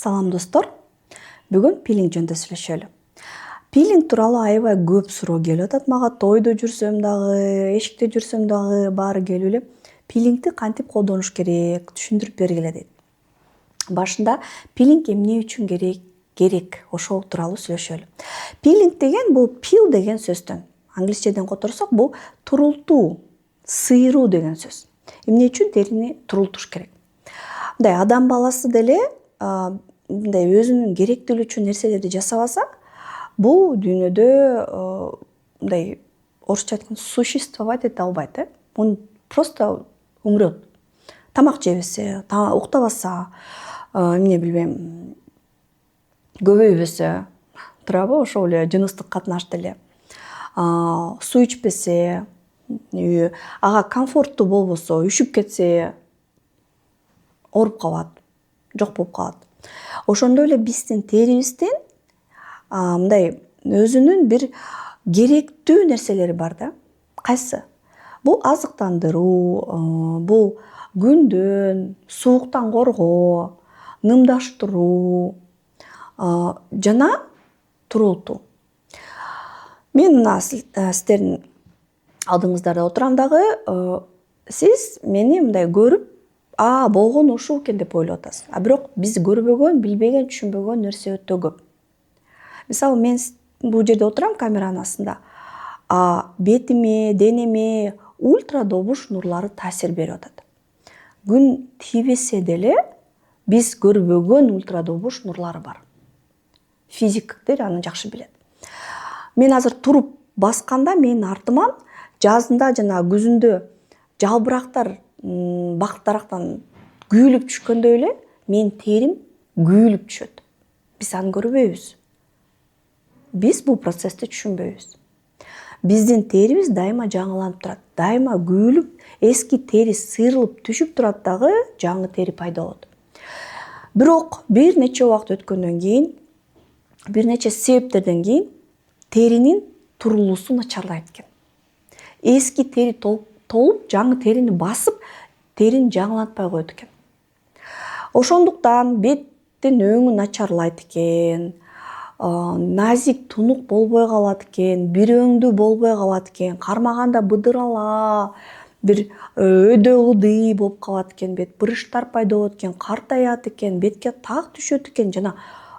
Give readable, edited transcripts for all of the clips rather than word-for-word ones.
Салам достор. Бүгүн пилинг жөнүндө сүйлөшөлү. Пилинг тууралуу аябай көп суроо келип атат мага. Тойдо жүрсөм дагы, эшикте жүрсөм дагы баары келип эле пилингди кантип колдонуш керек, түшүндүрүп бергиле дейт. Башында пилинг эмне үчүн керек, ошол тууралуу сүйлөшөлү. Пилинг деген бул peel деген сөздөн, англисчеден которсок бул турултуу, сыйруу деген сөз. Эмне үчүн терини турултуш керек? Мындай адам баласы деле мындай өзүнүн керектүүлүгү үчүн нерселерди жасабаса, бул дүйнөдө мындай орусча айтканда существовать эте албайт, Мун просто умрет. Тамак жебесе, уктабаса, эмне билбейм, көбөйбөсө, туурабы, ошол эле жыныстык катнашты эле. Суу ичпесе, ага комфорттуу болбосо, үшүп кетсе, ооруп калат, жок болуп калат. Ошондой эле биздин терибиздин мындай өзүнүн бир керектүү нерселери бар да. Кайсы? Бул азыктандыруу, бул күндөн, сууктан коргоо, нымдаштыруу жана турултуу. Мен мына сиздердин алдыңыздарда отурам дагы, сиз мени мындай көрүп, болгону ушул экен деп ойлоп атасыз. Бирок биз көрбөгөн, билбеген, түшүнбөгөн нерсе өтө көп. Мисалы, мен бул жерде отурам камеранын астында. Бетиме, денеме ультрадобуш нурлары таасир берип атат. Күн тийбесе деле биз көрбөгөн ультрадобуш нурлары бар. Физиктер аны жакшы билет. Мен азыр туруп басканда менин артыман жазында жана күзүндө жалбырактар бактарактан күйүлүп түшкөндөй эле менин терим күйүлүп түшөт. Биз аны көрбөйбүз. Биз бул процессти түшүнбөйбүз. Биздин терибиз дайыма жаңыланып турат. Дайыма күйүлүп, эски тери сыйрылып түшүп турат дагы жаңы тери пайда болот. Бирок бир нече убакыт өткөндөн кийин, бир нече себептерден кийин теринин турулуусу начарлайт экен. Эски тери толуп, жаңы терини басып, терини жаңылантпай коет экен. Ошондуктан беттин өңү начарлайт экен, назик тунук болбой калат экен, бир өңдүү болбой калат экен, кармаганда быдырала, бир өдө ылдый болуп калат экен, бет брыштар пайда болот экен, картаят экен, бетке так түшөт экен жана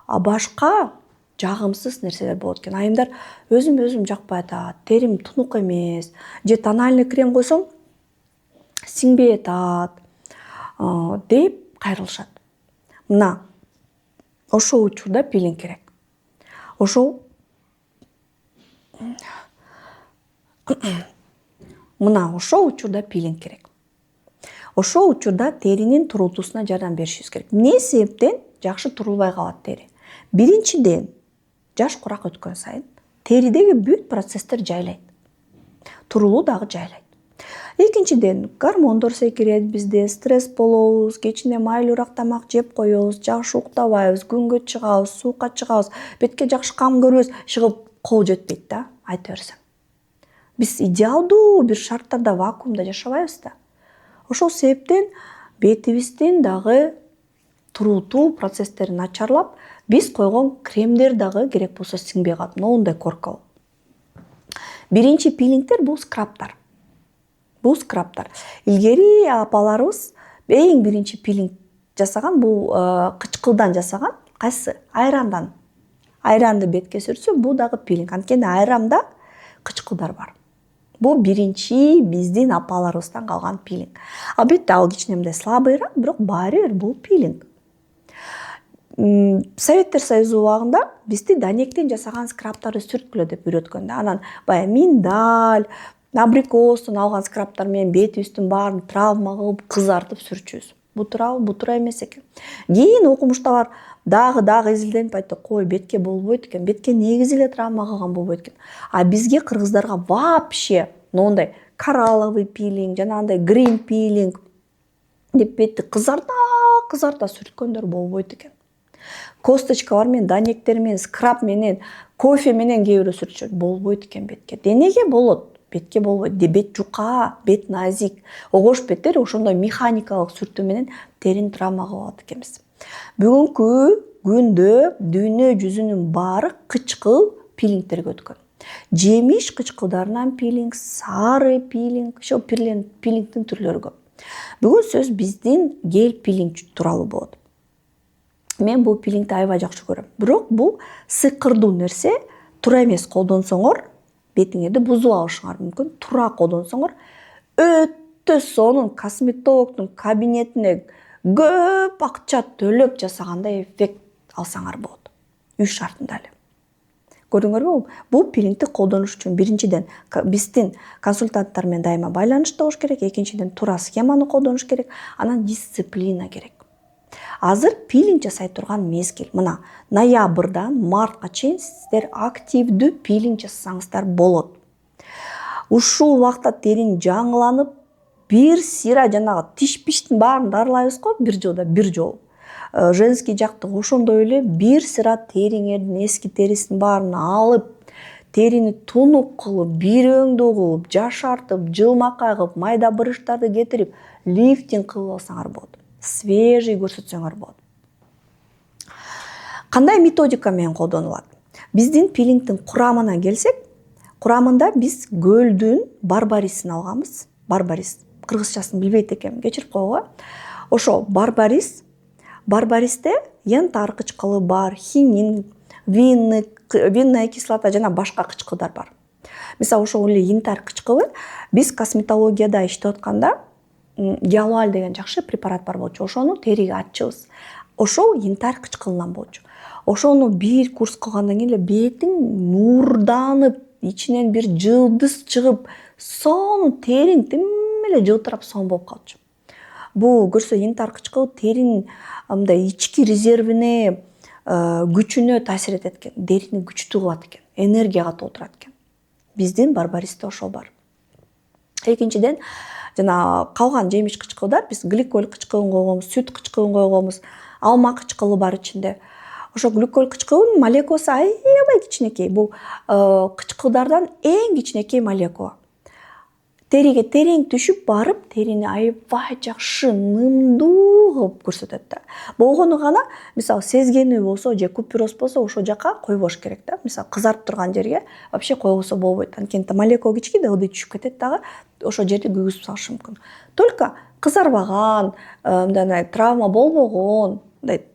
башка жагымсыз нерселер болот экен. Айымдар өзүм жакпай атат, терим тунук эмес, же тональный крем койсоң сиңбей атат деп кайрылышат. Мына ошол учурда пилинг керек. Ошол учурда пилинг керек. Ошол учурда теринин турултуусуна жардам беришибиз керек. Эмне себептен жакшы турулбай калат тери? Биринчиден, жаш курак өткөн сайын теридеги бүт процесстер жайлайт. Турулуу дагы жайлайт. Экинчиден, гормондор секирет бизде, стресс болобуз, кечине майлуураак тамак жеп коебуз, жакшы уктабайбыз, күнгө чыгабыз, суукка чыгабыз, бетке жакшы кам көрбөйбүз, иши кол жетпейт да, айта берсем. Биз идеалдуу бир шарттарда, вакуумда жашабайбыз да. Ошол себептен бетибиздин дагы турултуу процесстери начарлап, биз койгон кремдер дагы керек болсо сиңбей калат. Моундай коркол. Биринчи пилингдер бул скрабтар. Илгери апаларыбыз эң биринчи пилинг жасаган, бул кычкылдан жасаган. Кайсы? Айрандан. Айранды бетке сүрсө, бул дагы пилинг. Анткени айранда кычкылдар бар. Бул биринчи биздин апаларыбыздан калган пилинг. Албетте ал кичине мындай слабыйраак, бирок баары бир бул пилинг. Советтер Союзу убагында бизди данектен жасаган скрабтарды сүрткүлө деп үйрөткөн да. Анан баягы миндаль, абрикостон алган скрабтар менен бетибиздин баарын травма кылып, кызартып сүрчүбүз. Бул туура эмес экен. Кийин окумушта бар, дагы изилденип айтты, кой, бетке болбойт экен. Бетке негизи эле травма кылган болбойт экен. Бизге кыргыздарга вообще моундай коралловый пилинг, жана андай грин пилинг деп бетти кызарта сүрткөндөр болбойт экен. Косточкалар менен, данектер менен, скраб менен, кофе менен кээ бирөө сүртүшөт. Болбойт экен бетке. Денеге болот, бетке болбойт. Бет жука, бет назик. Огош беттер ошондой механикалык сүртүү менен терини травма кылып алат экенбиз. Бүгүнкү күндө дүйнө жүзүнүн баары кычкыл пилингтерге өткөн. Жемиш кычкылдарынан пилинг, сары пилинг, ошо пилингдин түрлөрү көп. Бүгүн сөз биздин гель пилинг тууралуу болот. Мен бул пилингди аябай жакшы көрөм. Бирок бул сыйкырдуу нерсе. Туура эмес колдонсоңор бетиңерди бузуп алышыңар мүмкүн. Туура колдонсоңор өтө сонун косметологдун кабинетине көп акча төлөп жасагандай эффект алсаңар болот. Үй шартында эле. Көрдүңөрбү? Бул пилингди колдонуш үчүн биринчиден биздин консультанттар менен дайыма байланышта болуш керек, экинчиден туура схеманы колдонуш керек, анан дисциплина керек. Азыр пилинг жасай турган мезгил. Мына ноябрдан мартка чейин сиздер активдүү пилинг жасасаңыздар болот. Ушул убакта териң жаңыланып, бир сыйра жанагы тиш-пиштин баарын дарылайбыз го бир жылда бир жолу. Женский жакты ошондой эле бир сыйра териңердин эски терисин баарын алып, терини тунук кылып, бир өңдүү кылып, жашартып, жылмакай кылып, майда брыштарды кетирип, лифтинг кылып алсаңар болот. Свежий көрсөтсөңөр болот. Кандай методика менен колдонулат? Биздин пилингдин курамына келсек, курамында биз көлдүн барбарисин алганбыз. Барбарис. Кыргызчасын билбейт экенмин, кечирип койгула. Ошо барбаристе янтар кычкылы бар, хинин, винная кислота жана башка кычкылдар бар. Мисалы, ошол эле янтар кычкылы биз косметологияда иштеп атканда Гиалуаль деген жакшы препарат бар болчу. Ошону териге ачыбыз. Ошол янтар кычкылынан болчу. Ошону бир курс кылгандан кийин эле бетиң нурданып, ичинен бир жылдыз чыгып, сонун териң тим эле жылтырап сонун болуп калчу. Бул көрсө янтар кычкыл теринин мындай ички резервине, күчүнө таасир этет экен. Дерини күчтүү кылат экен, энергияга толтурат экен. Биздин барбаристе ошол бар. Экинчиден, жана калган жемиш кычкылдар биз гликоль кычкылын койгонбуз, сүт кычкылын койгонбуз, алма кычкылы бар ичинде. Ошо гликоль кычкылынын молекуласы аябай кичинекей. Бул кычкылдардан эң кичинекей молекула. Териге терең түшүп барып, терини аябай жакшы нымдуу кылып көрсөтөт да. Болгону гана, мисалы, сезгени болсо же купероз болсо ошол жака койбош керек да. Мисалы, кызарып турган жерге вообще койбосо болбойт. Анткени молекула кички да ылдый түшүп кетет дагы, ошол жерди күйгүзүп салышы мүмкүн. Только кызарбаган, мындай травма болбогон, мындай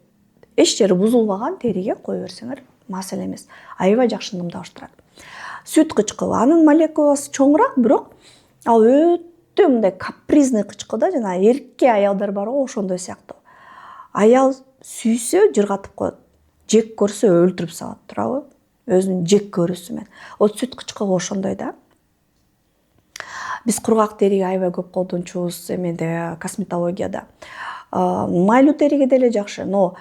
эч жери бузулбаган териге кое берсеңер маселе эмес. Аябай жакшы нымдаштырат. Сүт кычкылы, анын молекуласы чоңураак, бирок ал өтө мындай капризный кычкыл да, жана эрке аялдар бар го, ошондой сыяктуу. Аял сүйсө жыргатып коет, жек көрсө өлтүрүп салат, туурабы? Өзүнүн жек көрүүсү менен. Вот сүт кычкылы ошондой да. Биз кургак териге аябай көп колдончубуз эмеде, косметологияда. Майлуу териге деле жакшы, но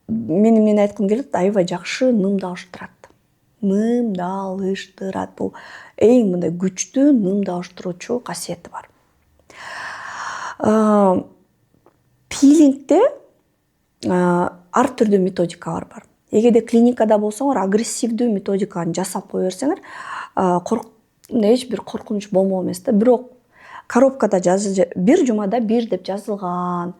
мен айткым келет, аябай жакшы нымдалыштырат. Нымдалыштырат. Бул эң мындай күчтүү нымдалыштыруучу касиети бар. Пилингде ар түрдүү методикалар бар. Эгерде клиникада болсоңор, агрессивдүү методиканы жасап кое берсеңер, эч бир коркунуч болмок эмес да. Бирок коробкада бир жумада бир деп жазылган.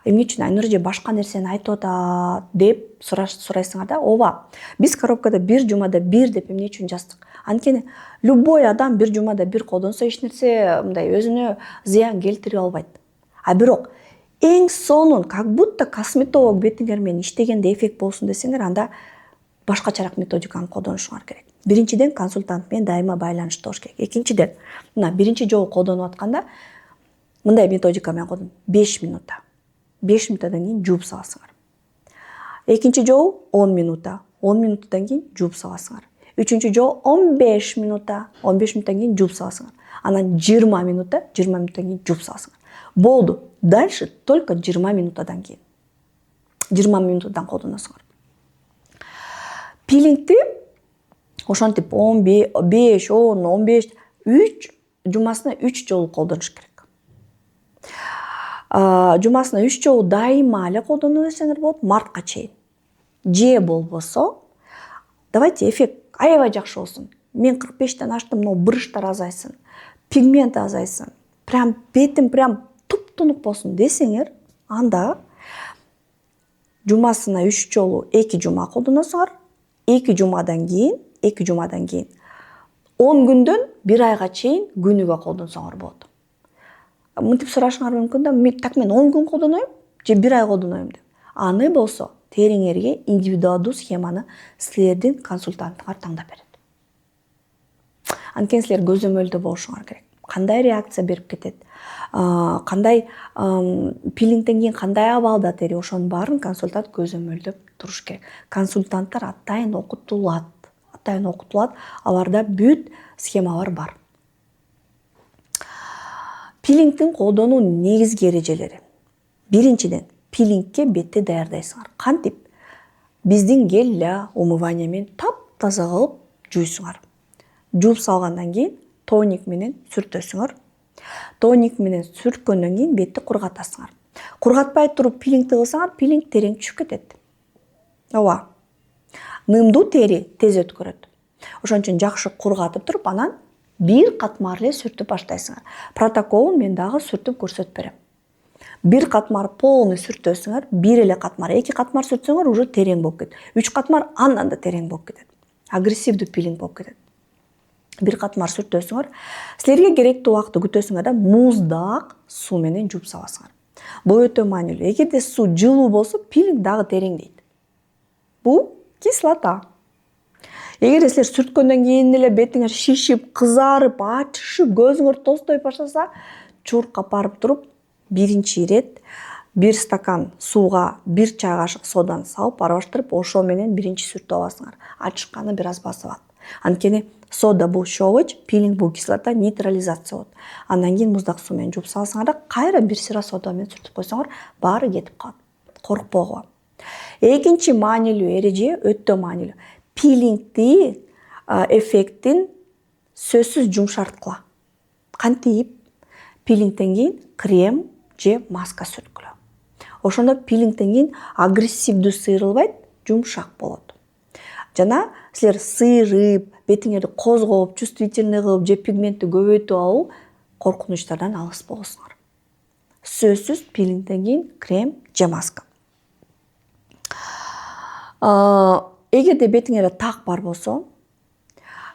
Эмне үчүн Айнур эже башка нерсени айтып атат деп сурайсыңар да. Ооба, биз коробкада бир жумада бир деп эмне үчүн жаздык? Анткени любой адам бир жумада бир колдонсо эч нерсе мындай өзүнө зыян келтире албайт. А бирок эң сонун, как будто косметолог бетиңер менен иштегенде эффект болсун десеңер, анда башкачараак методиканы колдонушуңар керек. Биринчиден консультант менен дайыма байланышта болуш керек. Экинчиден, мына биринчи жолу колдонуп атканда мындай методика менен колдон 5 минутта. 5 минуттан кийин жууп саласыңар. Экинчи жолу 10 минутта. 10 минуттан кийин жууп саласыңар. Үчүнчү жолу 15 минутта. 15 минуттан кийин жууп саласыңар. Анан 20 минутта, 20 минуттан кийин жууп саласыңар. Болду. Дальше только 20 минуттадан кийин. 20 минуттан колдоносуңар. Пилингди ошентип 15, 10, 15, 3 жумасына 3 жолу колдонуш керек. Жумасына 3 жолу дайыма эле колдоно берсеңер болот, мартка чейин. Же болбосо, давайте эффект аябай жакшы болсун. Мен 45-тен аштым, но брыштар азайсын, пигмент азайсын, прям бетим прям туп-тунук болсун десеңер, анда жумасына 3 жолу 2 жума колдоносуңар. 2 жумадан кийин 10 күндөн 1 айга чейин күнүгө колдонсоңор болот. Мынтип сурашыңар мүмкүн да, мен 10 күн колдоноюм же 1 ай колдоноюм деп. Аны болсо териңерге индивидуалдуу схеманы силердин консультантыңар таңдап берет. Анткени силер көзөмөлдө болушуңар керек. Кандай реакция берип кетет, кандай пилингден кийин кандай абалда тери, ошонун баарын консультант көзөмөлдөп туруш керек. Консультанттар атайын окутулат. Аларда бүт схемалар бар. Пилингдин колдонуу негизги эрежелери. Биринчиден, пилингге бетти даярдайсыңар. Кантип? Биздин гель умывание менен таптаза кылып жуйсуңар. Жууп салгандан кийин тоник менен сүртөсүңөр. Тоник менен сүрткөндөн кийин бетти кургатасыңар. Кургатпай туруп пилингди кылсаңар, пилинг терең түшүп кетет. Ооба. Нымдуу тери тез өткөрөт. Ошон үчүн жакшы кургатып туруп, анан бир катмар эле сүртүп баштайсыңар. Протоколун мен дагы сүртүп көрсөтүп берем. Бир катмар полный сүртөсүңөр, бир эле катмар, 2 катмар сүртсөңөр уже терең болуп кетет. 3 катмар андан да терең болуп кетет. Агрессивдүү пилинг болуп кетет. Бир катмар сүртөсүңөр, силерге керектүү убакытты күтөсүңөр да муздак суу менен жууп саласыңар. Бул өтө маанилүү. Эгерде суу жылуу болсо, пилинг дагы тереңдейт. Бул кислота. Эгер силер сүрткөндөн кийин эле бетиңер шишип, кызарып, ачышып, көзүңөр тостой баштаса, чуркап барып туруп, биринчи ирет 1 стакан сууга 1 чай кашык содан салып, аралаштырып, ошо менен биринчи сүртүп аласыңар. Ачышканы бир аз басып алат. Анткени сода бул щелочь, пилинг бул кислота нейтрализация болот. Андан кийин муздак суу менен жууп салсаңар да, кайра бир сыра сода менен сүртүп койсоңор, баары кетип калат. Коркпогула. Экинчи маанилүү эреже өтө маанилүү. Пилингди эффектин сөзсүз жумшарткыла. Кантип? Пилингден кийин крем же маска сүрткүлө. Ошондо пилингден кийин агрессивдүү сыйрылбайт, жумшак болот. Жана силер сыйрып, бетиңерди козгоп, чувствительный кылып же пигментти көбөйтүп алуу коркунучтардан алыс болосуңар. Сөзсүз пилингден кийин крем же маска. Эгерде бетиңерде так бар болсо,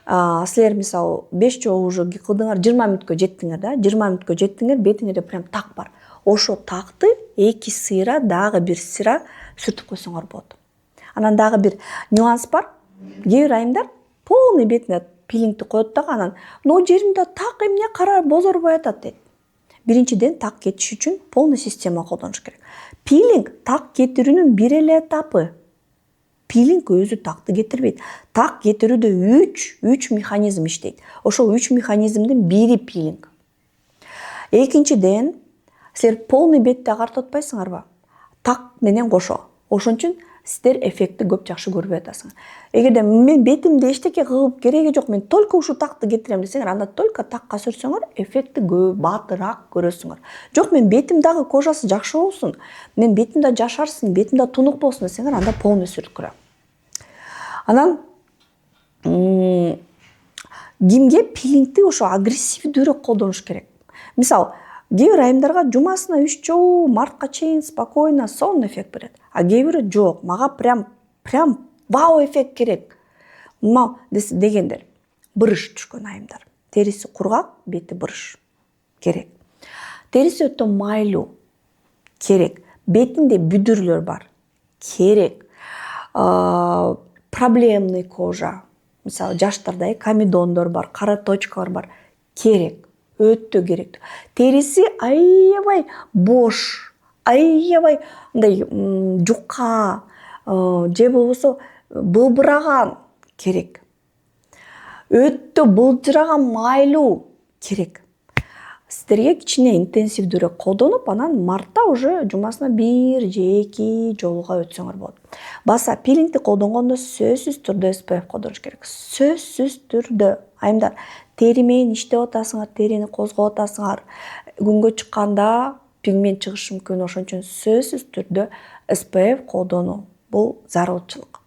силер мисалы 5 жолу уже кылдыңар, 20 мүнөткө жеттиңер да, 20 мүнөткө жеттиңер, бетиңерде прям так бар. Ошо такты 2 сыйра, дагы бир сыйра сүртүп койсоңор болот. Анан дагы бир нюанс бар. Кээ бир айымдар полный бетине пилингди коет дагы, анан "Но жеримде так эмне кара бозорбой атат" дейт. Биринчиден так кетиш үчүн полный система колдонуш керек. Пилинг так кетирүүнүн бир эле этапы. Пилинг өзү такты кетирбейт. Так кетирүүдө 3 механизм иштейт. Ошол 3 механизмдин бири пилинг. Экинчиден, силер полный бетти агартып атпайсыңарбы? Так менен кошо. Ошон үчүн силер эффектти көп жакшы көрбөй атасыңар. Эгерде мен бетимде эчтеке кылып кереги жок, мен только ушу такты кетирем десеңер, анда только такка сүрсөңөр, эффектти көп батыраак көрөсүңөр. Жок, мен бетим дагы кожасы жакшы болсун, мен бетимде жашарсын, бетимде тунук болсун десеңер, анда полный сүрткүлө. Анан кимге пилингди ошо агрессивдүүрөөк колдонуш керек. Мисалы, кээ бир айымдарга жумасына 3 жолу мартка чейин спокойно сонный эффект берет. А кээ бири жок, мага прям вау эффект керек. Дегендер бырыш түшкөн айымдар. Териси кургак, бети бырыш керек. Териси өтө майлуу керек. Бетинде бүдүрлөр бар керек. Проблемный кожа. Мисалы, жаштарда комедондор бар, кара точкалар бар керек. Өтө керек. Териси аябай бош, аябай мындай жука, же болбосо былбыраган керек. Өтө былжыраган майлуу керек. Силерге кичине интенсивдүүрөөк колдонуп, анан мартта уже жумасына 1 же 2 жолуга өтсөңөр болот. Баса пилингди колдонгондо сөзсүз түрдө SPF колдонуш керек. Сөзсүз түрдө. Айымдар, тери менен иштеп атасыңар, терини козгоп атасыңар. Күнгө чыкканда пигмент чыгышы мүмкүн, ошон үчүн сөзсүз түрдө SPF колдонуу бул зарылчылык.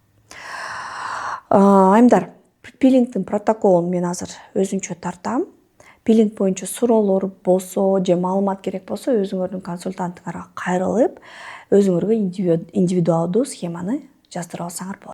Айымдар, пилингдин протоколун мен азыр өзүнчө тартам. пилинг боюнча суроолор болсо же маалымат керек болсо өзүңөрдүн консультантыңарга кайрылып өзүңөргө индивидуалдуу схеманы жаздырып алсаңар болот.